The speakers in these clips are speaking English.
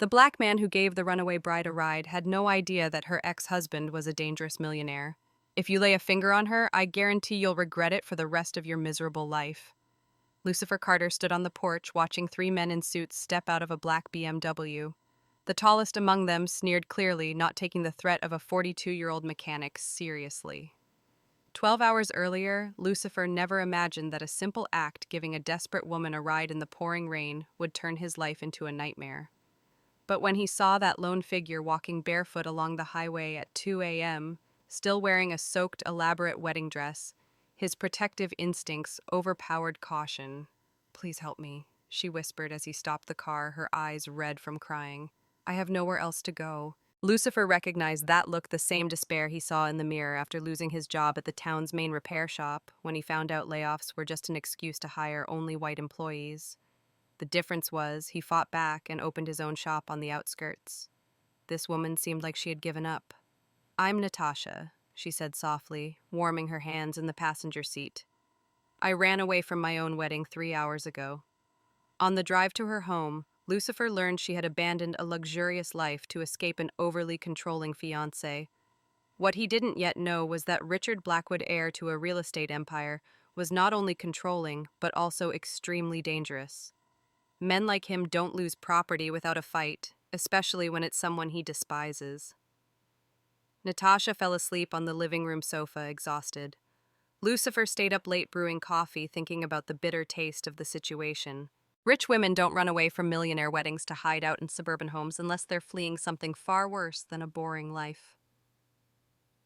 The black man who gave the runaway bride a ride had no idea that her ex-husband was a dangerous millionaire. If you lay a finger on her, I guarantee you'll regret it for the rest of your miserable life. Lucifer Carter stood on the porch watching three men in suits step out of a black BMW. The tallest among them sneered clearly, not taking the threat of a 42-year-old mechanic seriously. 12 hours earlier, Lucifer never imagined that a simple act giving a desperate woman a ride in the pouring rain would turn his life into a nightmare. But when he saw that lone figure walking barefoot along the highway at 2 a.m., still wearing a soaked, elaborate wedding dress, his protective instincts overpowered caution. "Please help me," she whispered as he stopped the car, her eyes red from crying. "I have nowhere else to go." Lucifer recognized that look, the same despair he saw in the mirror after losing his job at the town's main repair shop when he found out layoffs were just an excuse to hire only white employees. The difference was he fought back and opened his own shop on the outskirts. This woman seemed like she had given up. "I'm Natasha," she said softly, warming her hands in the passenger seat. "I ran away from my own wedding 3 hours ago." On the drive to her home, Lucifer learned she had abandoned a luxurious life to escape an overly controlling fiancé. What he didn't yet know was that Richard Blackwood, heir to a real estate empire, was not only controlling, but also extremely dangerous. Men like him don't lose property without a fight, especially when it's someone he despises. Natasha fell asleep on the living room sofa, exhausted. Lucifer stayed up late brewing coffee, thinking about the bitter taste of the situation. Rich women don't run away from millionaire weddings to hide out in suburban homes unless they're fleeing something far worse than a boring life.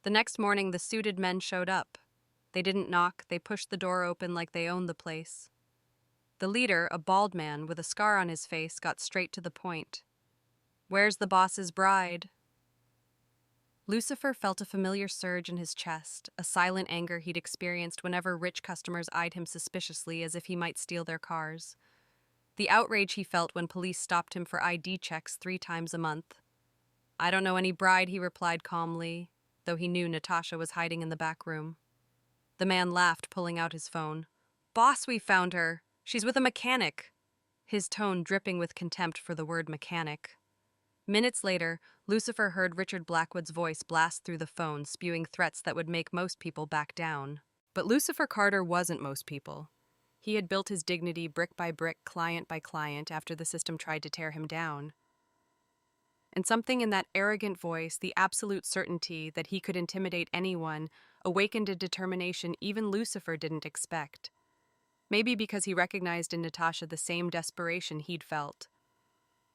The next morning, the suited men showed up. They didn't knock, they pushed the door open like they owned the place. The leader, a bald man with a scar on his face, got straight to the point. "Where's the boss's bride?" Lucifer felt a familiar surge in his chest, a silent anger he'd experienced whenever rich customers eyed him suspiciously as if he might steal their cars. The outrage he felt when police stopped him for ID checks 3 times a month. "I don't know any bride," he replied calmly, though he knew Natasha was hiding in the back room. The man laughed, pulling out his phone. "Boss, we found her. She's with a mechanic," his tone dripping with contempt for the word mechanic. Minutes later, Lucifer heard Richard Blackwood's voice blast through the phone, spewing threats that would make most people back down. But Lucifer Carter wasn't most people. He had built his dignity brick by brick, client by client, after the system tried to tear him down. And something in that arrogant voice, the absolute certainty that he could intimidate anyone, awakened a determination even Lucifer didn't expect. Maybe because he recognized in Natasha the same desperation he'd felt.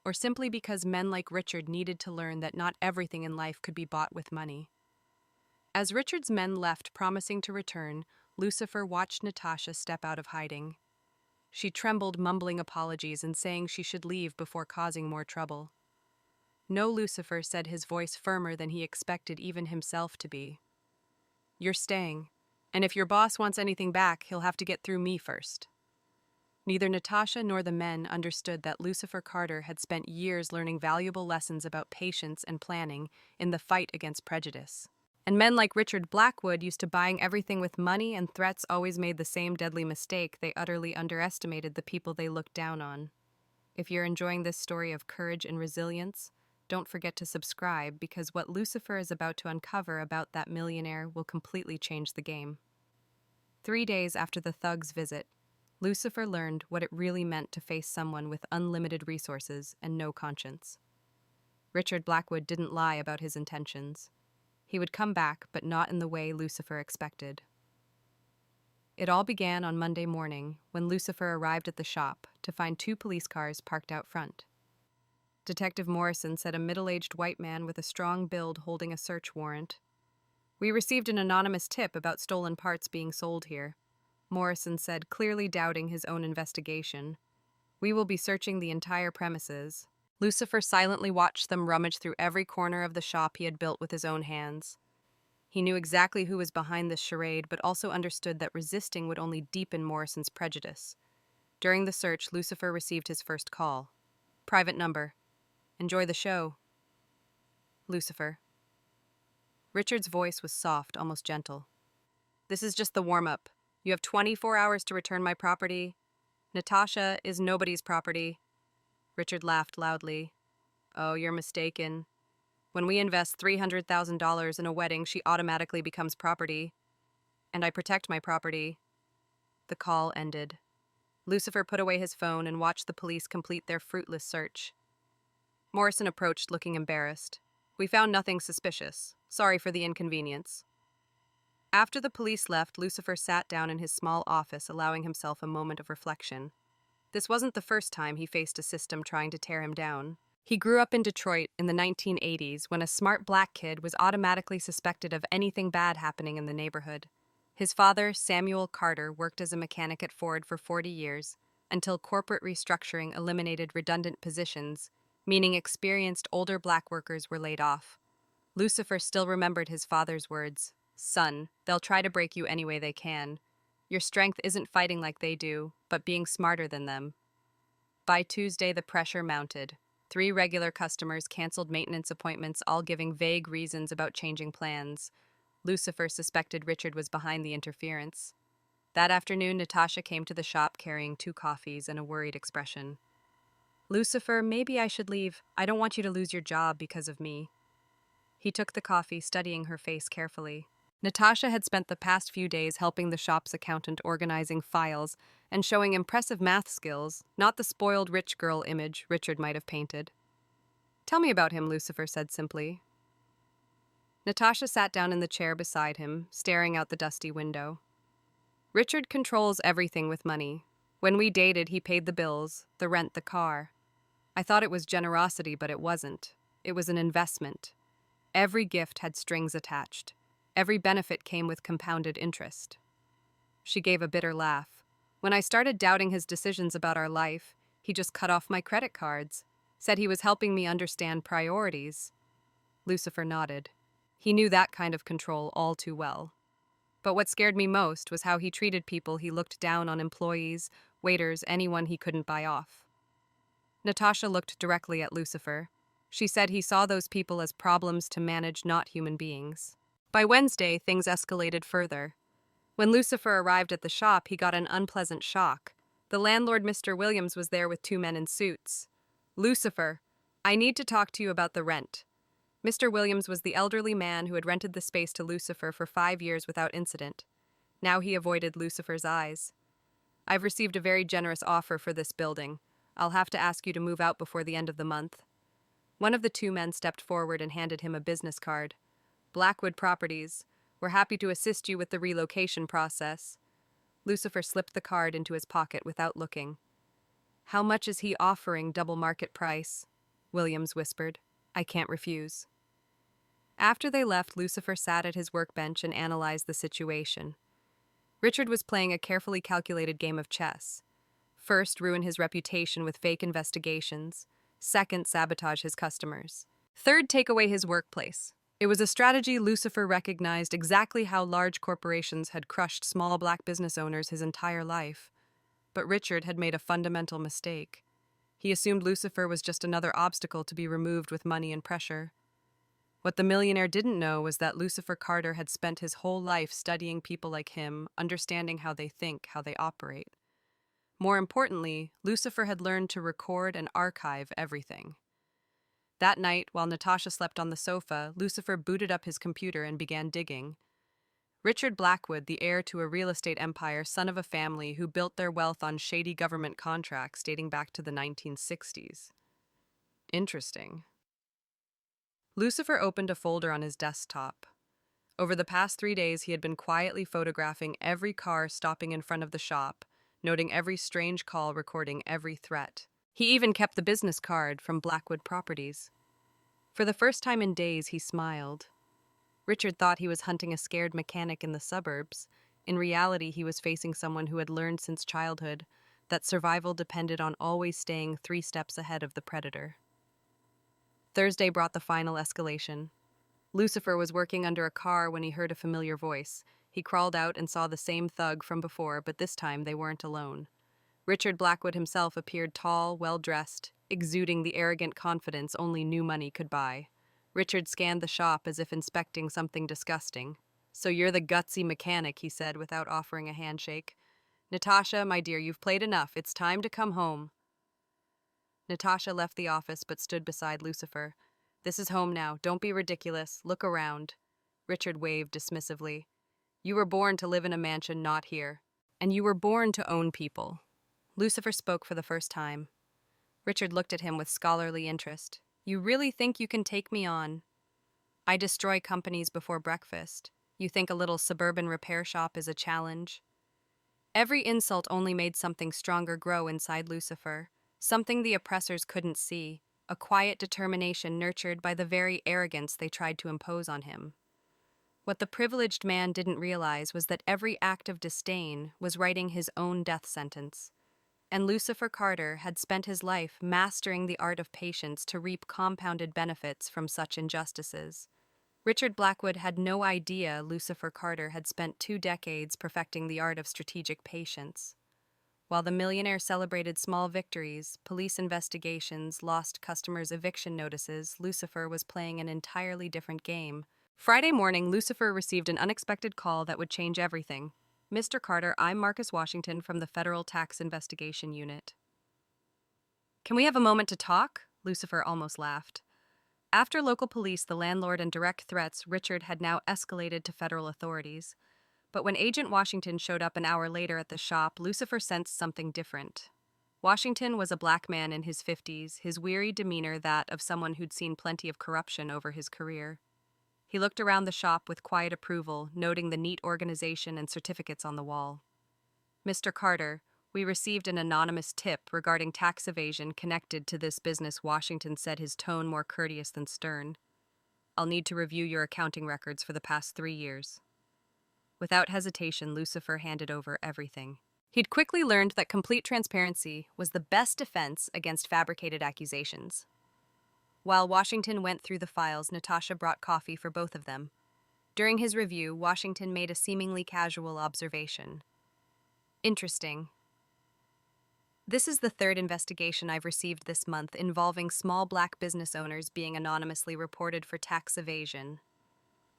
Or simply because men like Richard needed to learn that not everything in life could be bought with money. As Richard's men left, promising to return, Lucifer watched Natasha step out of hiding. She trembled, mumbling apologies and saying she should leave before causing more trouble. "No," Lucifer said, his voice firmer than he expected even himself to be. "You're staying, and if your boss wants anything back, he'll have to get through me first." Neither Natasha nor the men understood that Lucifer Carter had spent years learning valuable lessons about patience and planning in the fight against prejudice. And men like Richard Blackwood, used to buying everything with money and threats, always made the same deadly mistake. They utterly underestimated the people they looked down on. If you're enjoying this story of courage and resilience, don't forget to subscribe, because what Lucifer is about to uncover about that millionaire will completely change the game. 3 days after the thug's visit, Lucifer learned what it really meant to face someone with unlimited resources and no conscience. Richard Blackwood didn't lie about his intentions. He would come back, but not in the way Lucifer expected. It all began on Monday morning when Lucifer arrived at the shop to find 2 police cars parked out front. Detective Morrison said a middle-aged white man with a strong build holding a search warrant. "We received an anonymous tip about stolen parts being sold here," Morrison said, clearly doubting his own investigation. "We will be searching the entire premises." Lucifer silently watched them rummage through every corner of the shop he had built with his own hands. He knew exactly who was behind this charade, but also understood that resisting would only deepen Morrison's prejudice. During the search, Lucifer received his first call. "Private number. Enjoy the show. Lucifer." Richard's voice was soft, almost gentle. "This is just the warm-up. You have 24 hours to return my property. Natasha is nobody's property." Richard laughed loudly. Oh, you're mistaken. When we invest $300,000 in a wedding, she automatically becomes property. And I protect my property. The call ended. Lucifer put away his phone and watched the police complete their fruitless search. Morrison approached, looking embarrassed. We found nothing suspicious. Sorry for the inconvenience. After the police left, Lucifer sat down in his small office, allowing himself a moment of reflection. This wasn't the first time he faced a system trying to tear him down. He grew up in Detroit in the 1980s when a smart black kid was automatically suspected of anything bad happening in the neighborhood. His father, Samuel Carter, worked as a mechanic at Ford for 40 years until corporate restructuring eliminated redundant positions, meaning experienced older black workers were laid off. Lucifer still remembered his father's words, "Son, they'll try to break you any way they can. Your strength isn't fighting like they do, but being smarter than them." By Tuesday, the pressure mounted. 3 regular customers canceled maintenance appointments, all giving vague reasons about changing plans. Lucifer suspected Richard was behind the interference. That afternoon, Natasha came to the shop carrying 2 coffees and a worried expression. "Lucifer, maybe I should leave. I don't want you to lose your job because of me." He took the coffee, studying her face carefully. Natasha had spent the past few days helping the shop's accountant organizing files and showing impressive math skills, not the spoiled rich girl image Richard might have painted. "Tell me about him," Lucifer said simply. Natasha sat down in the chair beside him, staring out the dusty window. "Richard controls everything with money. When we dated, he paid the bills, the rent, the car. I thought it was generosity, but it wasn't. It was an investment. Every gift had strings attached. Every benefit came with compounded interest." She gave a bitter laugh. "When I started doubting his decisions about our life, he just cut off my credit cards, said he was helping me understand priorities." Lucifer nodded. He knew that kind of control all too well. But what scared me most was how he treated people. He looked down on employees, waiters, anyone he couldn't buy off. Natasha looked directly at Lucifer. She said he saw those people as problems to manage, not human beings. By Wednesday, things escalated further. When Lucifer arrived at the shop, he got an unpleasant shock. The landlord, Mr. Williams, was there with 2 men in suits. "Lucifer, I need to talk to you about the rent." Mr. Williams was the elderly man who had rented the space to Lucifer for 5 years without incident. Now he avoided Lucifer's eyes. "I've received a very generous offer for this building. I'll have to ask you to move out before the end of the month." One of the 2 men stepped forward and handed him a business card. "Blackwood Properties. We're happy to assist you with the relocation process." Lucifer slipped the card into his pocket without looking. "How much is he offering? Double market price?" Williams whispered. "I can't refuse." After they left, Lucifer sat at his workbench and analyzed the situation. Richard was playing a carefully calculated game of chess. First, ruin his reputation with fake investigations. Second, sabotage his customers. Third, take away his workplace. It was a strategy Lucifer recognized exactly how large corporations had crushed small black business owners his entire life. But Richard had made a fundamental mistake. He assumed Lucifer was just another obstacle to be removed with money and pressure. What the millionaire didn't know was that Lucifer Carter had spent his whole life studying people like him, understanding how they think, how they operate. More importantly, Lucifer had learned to record and archive everything. That night, while Natasha slept on the sofa, Lucifer booted up his computer and began digging. Richard Blackwood, the heir to a real estate empire, son of a family who built their wealth on shady government contracts dating back to the 1960s. Interesting. Lucifer opened a folder on his desktop. Over the past 3 days, he had been quietly photographing every car stopping in front of the shop, noting every strange call, recording every threat. He even kept the business card from Blackwood Properties. For the first time in days, he smiled. Richard thought he was hunting a scared mechanic in the suburbs. In reality, he was facing someone who had learned since childhood that survival depended on always staying 3 steps ahead of the predator. Thursday brought the final escalation. Lucifer was working under a car when he heard a familiar voice. He crawled out and saw the same thug from before, but this time they weren't alone. Richard Blackwood himself appeared tall, well-dressed, exuding the arrogant confidence only new money could buy. Richard scanned the shop as if inspecting something disgusting. "So you're the gutsy mechanic," he said without offering a handshake. "Natasha, my dear, you've played enough. It's time to come home." Natasha left the office but stood beside Lucifer. This is home now. Don't be ridiculous. Look around. Richard waved dismissively. You were born to live in a mansion, not here. And you were born to own people. Lucifer spoke for the first time. Richard looked at him with scholarly interest. You really think you can take me on? I destroy companies before breakfast. You think a little suburban repair shop is a challenge? Every insult only made something stronger grow inside Lucifer, something the oppressors couldn't see, a quiet determination nurtured by the very arrogance they tried to impose on him. What the privileged man didn't realize was that every act of disdain was writing his own death sentence. And Lucifer Carter had spent his life mastering the art of patience to reap compounded benefits from such injustices. Richard Blackwood had no idea Lucifer Carter had spent 2 decades perfecting the art of strategic patience. While the millionaire celebrated small victories, police investigations, lost customers' eviction notices, Lucifer was playing an entirely different game. Friday morning, Lucifer received an unexpected call that would change everything. Mr. Carter, I'm Marcus Washington from the Federal Tax Investigation Unit. Can we have a moment to talk? Lucifer almost laughed. After local police, the landlord, and direct threats, Richard had now escalated to federal authorities. But when Agent Washington showed up an hour later at the shop, Lucifer sensed something different. Washington was a black man in his 50s, his weary demeanor that of someone who'd seen plenty of corruption over his career. He looked around the shop with quiet approval, noting the neat organization and certificates on the wall. Mr. Carter, we received an anonymous tip regarding tax evasion connected to this business. Washington said, his tone more courteous than stern. I'll need to review your accounting records for the past 3 years. Without hesitation, Lucifer handed over everything. He'd quickly learned that complete transparency was the best defense against fabricated accusations. While Washington went through the files, Natasha brought coffee for both of them. During his review, Washington made a seemingly casual observation. Interesting. This is the 3rd investigation I've received this month involving small black business owners being anonymously reported for tax evasion.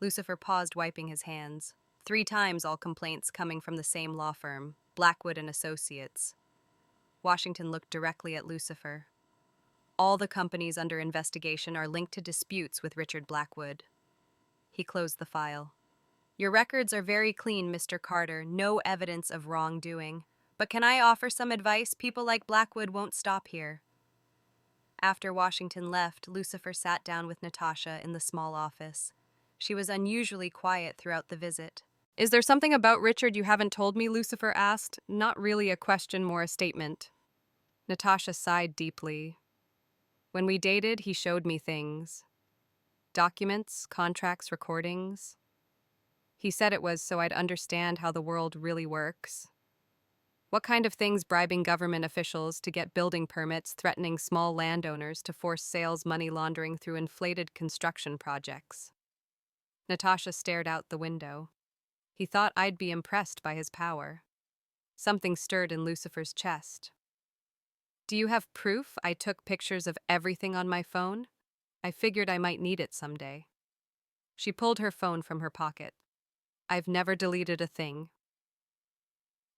Lucifer paused, wiping his hands. 3 times all complaints coming from the same law firm, Blackwood and Associates. Washington looked directly at Lucifer. All the companies under investigation are linked to disputes with Richard Blackwood. He closed the file. Your records are very clean, Mr. Carter, no evidence of wrongdoing. But can I offer some advice? People like Blackwood won't stop here. After Washington left, Lucifer sat down with Natasha in the small office. She was unusually quiet throughout the visit. Is there something about Richard you haven't told me? Lucifer asked. Not really a question, more a statement. Natasha sighed deeply. When we dated, he showed me things. Documents, contracts, recordings. He said it was so I'd understand how the world really works. What kind of things? Bribing government officials to get building permits, threatening small landowners to force sales, money laundering through inflated construction projects. Natasha stared out the window. He thought I'd be impressed by his power. Something stirred in Lucifer's chest. Do you have proof? I took pictures of everything on my phone. I figured I might need it someday. She pulled her phone from her pocket. I've never deleted a thing.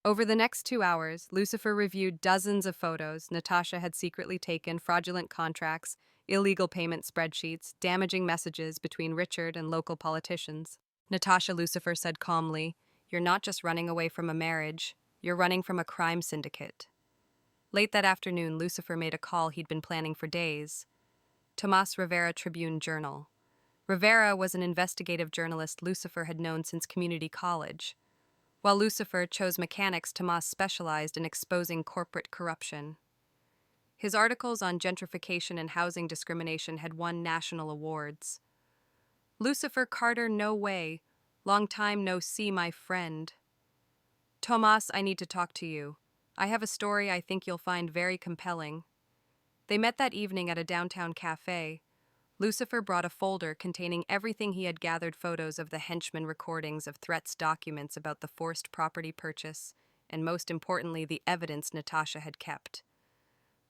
Over the next 2 hours, Lucifer reviewed dozens of photos Natasha had secretly taken, fraudulent contracts, illegal payment spreadsheets, damaging messages between Richard and local politicians. Natasha, Lucifer said calmly, you're not just running away from a marriage, you're running from a crime syndicate. Late that afternoon, Lucifer made a call he'd been planning for days. Tomas Rivera Tribune Journal. Rivera was an investigative journalist Lucifer had known since community college. While Lucifer chose mechanics, Tomas specialized in exposing corporate corruption. His articles on gentrification and housing discrimination had won national awards. Lucifer Carter, no way. Long time no see, my friend. Tomas, I need to talk to you. I have a story I think you'll find very compelling. They met that evening at a downtown cafe. Lucifer brought a folder containing everything he had gathered, photos of the henchmen, recordings of threats, documents about the forced property purchase, and most importantly, the evidence Natasha had kept.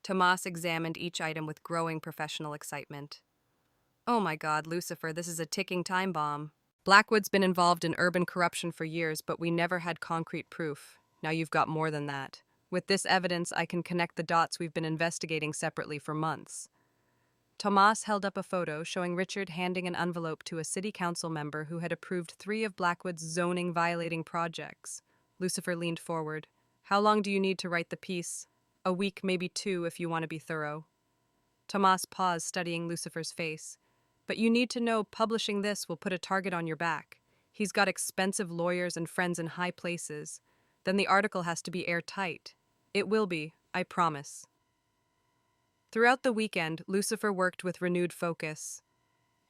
Tomas examined each item with growing professional excitement. Oh my God, Lucifer, this is a ticking time bomb. Blackwood's been involved in urban corruption for years, but we never had concrete proof. Now you've got more than that. With this evidence, I can connect the dots we've been investigating separately for months. Tomas held up a photo showing Richard handing an envelope to a city council member who had approved 3 of Blackwood's zoning-violating projects. Lucifer leaned forward. How long do you need to write the piece? A week, maybe 2, if you want to be thorough. Tomas paused, studying Lucifer's face. But you need to know publishing this will put a target on your back. He's got expensive lawyers and friends in high places. Then the article has to be airtight. It will be, I promise. Throughout the weekend, Lucifer worked with renewed focus.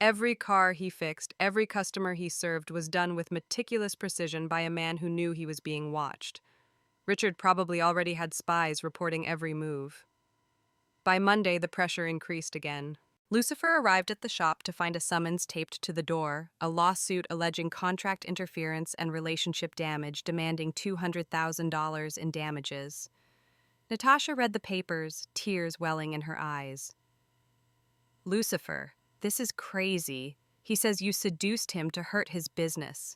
Every car he fixed, every customer he served was done with meticulous precision by a man who knew he was being watched. Richard probably already had spies reporting every move. By Monday, the pressure increased again. Lucifer arrived at the shop to find a summons taped to the door, a lawsuit alleging contract interference and relationship damage demanding $200,000 in damages. Natasha read the papers, tears welling in her eyes. Lucifer, this is crazy. He says you seduced him to hurt his business.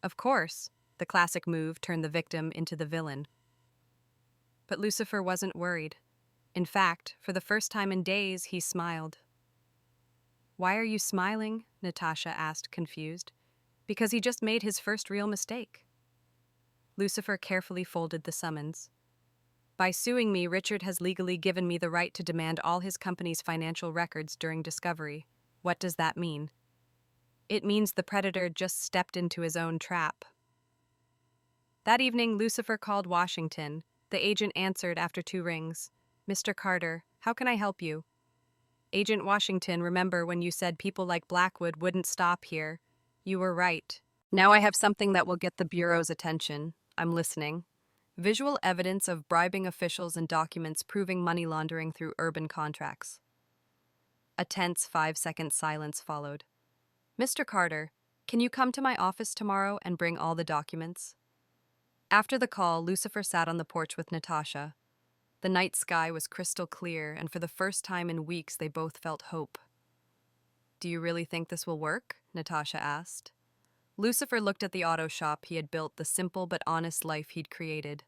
Of course, the classic move turned the victim into the villain. But Lucifer wasn't worried. In fact, for the first time in days, he smiled. Why are you smiling? Natasha asked, confused. Because he just made his first real mistake. Lucifer carefully folded the summons. By suing me, Richard has legally given me the right to demand all his company's financial records during discovery. What does that mean? It means the predator just stepped into his own trap. That evening, Lucifer called Washington. The agent answered after 2 rings. Mr. Carter, how can I help you? Agent Washington, remember when you said people like Blackwood wouldn't stop here? You were right. Now I have something that will get the Bureau's attention. I'm listening. Visual evidence of bribing officials and documents proving money laundering through urban contracts. A tense 5-second silence followed. Mr. Carter, can you come to my office tomorrow and bring all the documents? After the call, Lucifer sat on the porch with Natasha. The night sky was crystal clear, and for the first time in weeks they both felt hope. Do you really think this will work? Natasha asked. Lucifer looked at the auto shop he had built, the simple but honest life he'd created.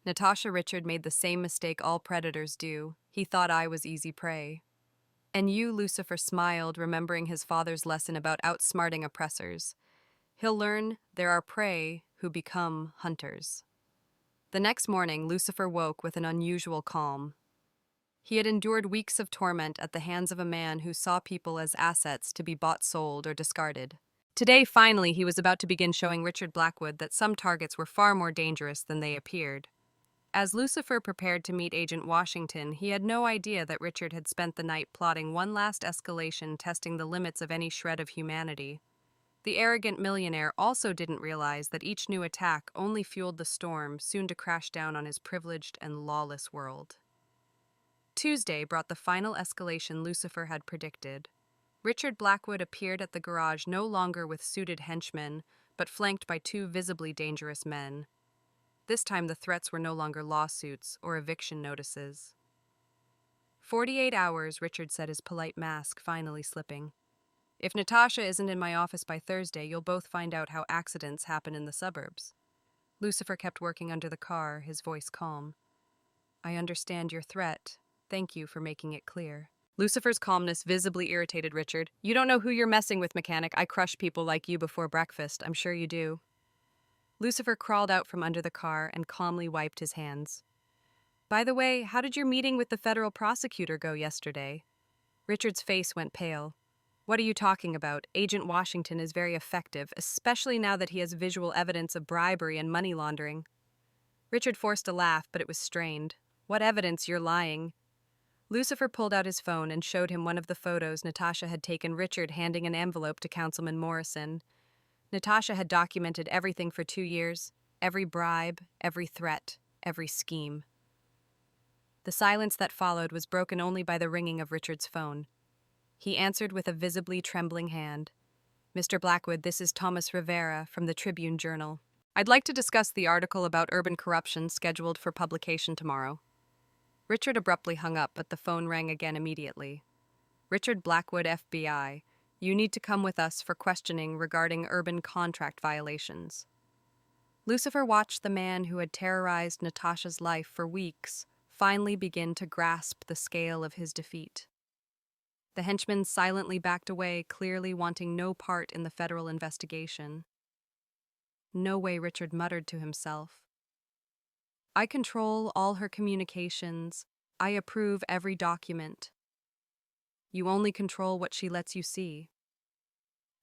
Natasha, Richard made the same mistake all predators do. He thought I was easy prey. And you, Lucifer smiled, remembering his father's lesson about outsmarting oppressors. He'll learn there are prey who become hunters. The next morning, Lucifer woke with an unusual calm. He had endured weeks of torment at the hands of a man who saw people as assets to be bought, sold, or discarded. Today, finally, he was about to begin showing Richard Blackwood that some targets were far more dangerous than they appeared. As Lucifer prepared to meet Agent Washington, he had no idea that Richard had spent the night plotting one last escalation, testing the limits of any shred of humanity. The arrogant millionaire also didn't realize that each new attack only fueled the storm, soon to crash down on his privileged and lawless world. Tuesday brought the final escalation Lucifer had predicted. Richard Blackwood appeared at the garage no longer with suited henchmen, but flanked by 2 visibly dangerous men. This time the threats were no longer lawsuits or eviction notices. 48 hours, Richard said, his polite mask finally slipping. If Natasha isn't in my office by Thursday, you'll both find out how accidents happen in the suburbs. Lucifer kept working under the car, his voice calm. I understand your threat. Thank you for making it clear. Lucifer's calmness visibly irritated Richard. You don't know who you're messing with, mechanic. I crush people like you before breakfast. I'm sure you do. Lucifer crawled out from under the car and calmly wiped his hands. By the way, how did your meeting with the federal prosecutor go yesterday? Richard's face went pale. What are you talking about? Agent Washington is very effective, especially now that he has visual evidence of bribery and money laundering. Richard forced a laugh, but it was strained. What evidence? You're lying. Lucifer pulled out his phone and showed him one of the photos Natasha had taken, Richard handing an envelope to Councilman Morrison. Natasha had documented everything for 2 years, every bribe, every threat, every scheme. The silence that followed was broken only by the ringing of Richard's phone. He answered with a visibly trembling hand. Mr. Blackwood, this is Thomas Rivera from the Tribune Journal. I'd like to discuss the article about urban corruption scheduled for publication tomorrow. Richard abruptly hung up, but the phone rang again immediately. Richard Blackwood, FBI. You need to come with us for questioning regarding urban contract violations. Lucifer watched the man who had terrorized Natasha's life for weeks finally begin to grasp the scale of his defeat. The henchman silently backed away, clearly wanting no part in the federal investigation. "No way," Richard muttered to himself. "I control all her communications. I approve every document. You only control what she lets you see."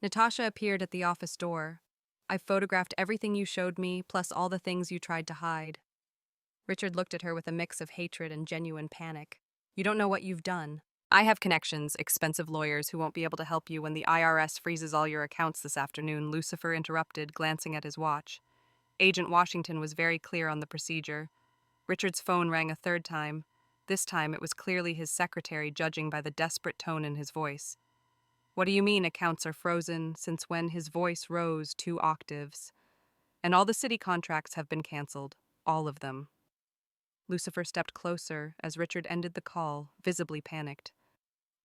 Natasha appeared at the office door. "I photographed everything you showed me, plus all the things you tried to hide." Richard looked at her with a mix of hatred and genuine panic. "You don't know what you've done. I have connections, expensive lawyers who won't be able to help you when the IRS freezes all your accounts this afternoon," Lucifer interrupted, glancing at his watch. Agent Washington was very clear on the procedure. Richard's phone rang a third time. This time it was clearly his secretary, judging by the desperate tone in his voice. "What do you mean accounts are frozen?" Since when his voice rose 2 octaves. "And all the city contracts have been canceled. All of them." Lucifer stepped closer as Richard ended the call, visibly panicked.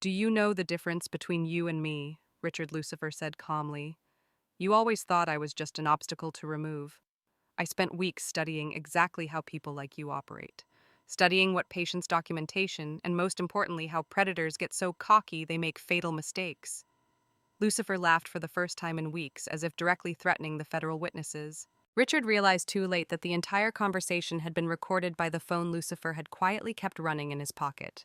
"Do you know the difference between you and me?" Richard Lucifer said calmly. "You always thought I was just an obstacle to remove. I spent weeks studying exactly how people like you operate. Studying what patients' documentation, and most importantly, how predators get so cocky they make fatal mistakes." Lucifer laughed for the first time in weeks, as if directly threatening the federal witnesses. Richard realized too late that the entire conversation had been recorded by the phone Lucifer had quietly kept running in his pocket.